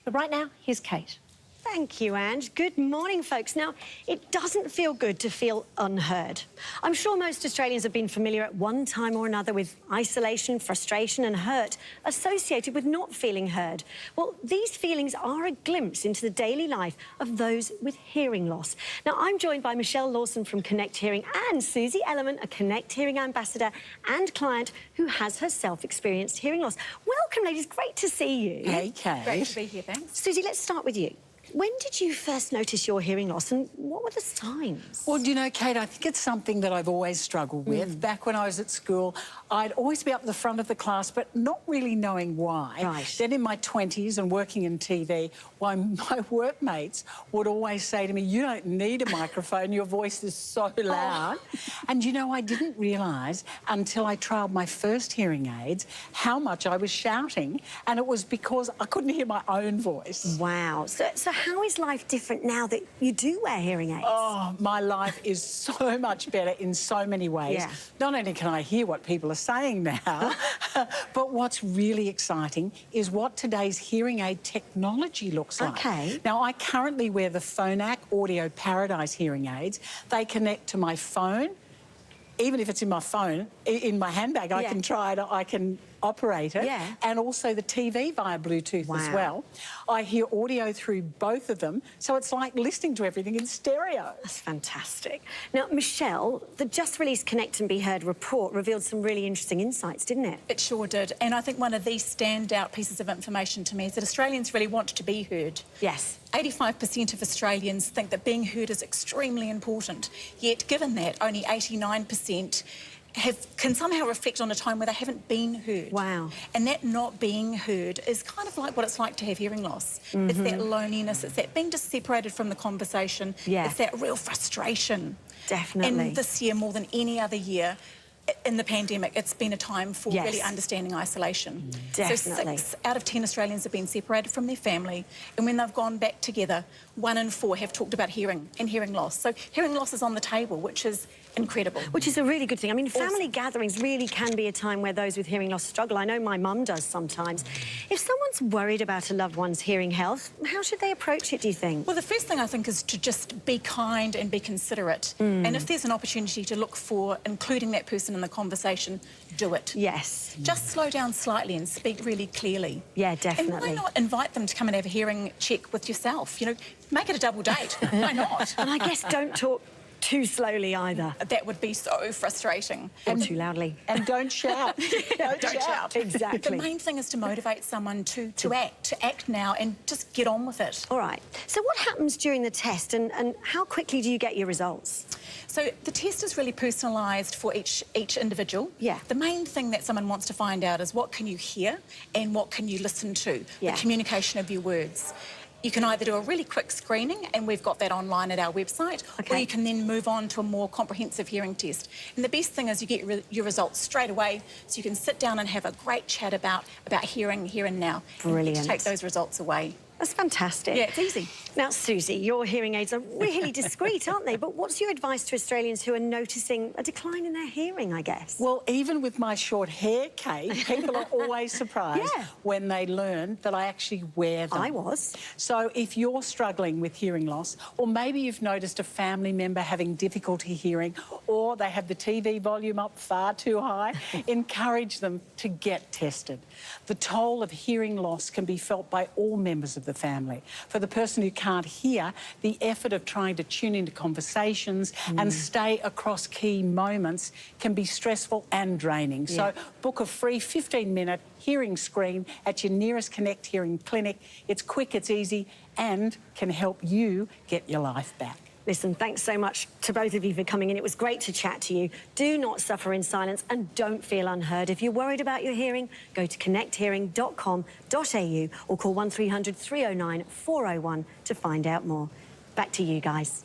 But right now, here's Kate. Thank you, Ange. Good morning, folks. Now, it doesn't feel good to feel unheard. I'm sure most Australians have been familiar at one time or another with isolation, frustration and hurt associated with not feeling heard. Well, these feelings are a glimpse into the daily life of those with hearing loss. Now, I'm joined by Michelle Lawson from Connect Hearing and Susie Elelman, a Connect Hearing ambassador and client who has herself experienced hearing loss. Welcome, ladies. Great to see you. Hey, Kate. Great to be here, thanks. Susie, let's start with you. When did you first notice your hearing loss and what were the signs? Well, you know, Kate, I think it's something that I've always struggled with. Back when I was at school, I'd always be up the front of the class, but not really knowing why. Right. Then in my 20s and working in TV, my workmates would always say to me, you don't need a microphone, your voice is so loud. And, you know, I didn't realise until I trialled my first hearing aids how much I was shouting, and it was because I couldn't hear my own voice. Wow. So how is life different now that you do wear hearing aids? Oh, my life is so much better in so many ways. Yeah. Not only can I hear what people are saying now, but what's really exciting is what today's hearing aid technology looks like. Okay. Now, I currently wear the Phonak Audio Paradise hearing aids. They connect to my phone. Even if it's in my phone, in my handbag, I can try it, I can operate it. Yeah. And also the TV via Bluetooth as well. I hear audio through both of them, so it's like listening to everything in stereo. That's fantastic. Now, Michelle, the just-released Connect and Be Heard report revealed some really interesting insights, didn't it? It sure did. And I think one of the standout pieces of information to me is that Australians really want to be heard. Yes. 85% of Australians think that being heard is extremely important. Yet, given that, only 89% can somehow reflect on a time where they haven't been heard. Wow. And that not being heard is kind of like what it's like to have hearing loss. It's that loneliness, it's that being just separated from the conversation. Yeah. It's that real frustration. Definitely. And this year, more than any other year, in the pandemic, it's been a time for really understanding isolation. Definitely. So 6 out of 10 Australians have been separated from their family, and when they've gone back together, 1 in 4 have talked about hearing and hearing loss. So hearing loss is on the table, which is incredible. Which is a really good thing. I mean, family gatherings really can be a time where those with hearing loss struggle. I know my mum does sometimes. If someone's worried about a loved one's hearing health, how should they approach it, do you think? Well, the first thing I think is to just be kind and be considerate. And if there's an opportunity to look for including that person in the conversation, do it. Yes. Just slow down slightly and speak really clearly. Yeah, definitely. And why not invite them to come and have a hearing check with yourself? You know, make it a double date. Why not? And I guess don't talk too slowly either. That would be so frustrating. Or too loudly. And don't shout. Don't shout. Exactly. The main thing is to motivate someone to act now and just get on with it. All right. So what happens during the test and how quickly do you get your results? So the test is really personalised for each individual. Yeah. The main thing that someone wants to find out is what can you hear and what can you listen to, the communication of your words. You can either do a really quick screening, and we've got that online at our website, or you can then move on to a more comprehensive hearing test. And the best thing is you get your results straight away, so you can sit down and have a great chat about hearing here and now. Brilliant. And take those results away. That's fantastic. Yeah, it's easy. Now, Susie, your hearing aids are really discreet, aren't they? But what's your advice to Australians who are noticing a decline in their hearing, I guess? Well, even with my short hair, Kate, people are always surprised when they learn that I actually wear them. I was. So if you're struggling with hearing loss, or maybe you've noticed a family member having difficulty hearing, or they have the TV volume up far too high, encourage them to get tested. The toll of hearing loss can be felt by all members of the family. For the person who can't hear, the effort of trying to tune into conversations and stay across key moments can be stressful and draining. So book a free 15-minute hearing screen at your nearest Connect Hearing clinic. It's quick, it's easy, and can help you get your life back. Listen, thanks so much to both of you for coming in. It was great to chat to you. Do not suffer in silence and don't feel unheard. If you're worried about your hearing, go to connecthearing.com.au or call 1300 309 401 to find out more. Back to you guys.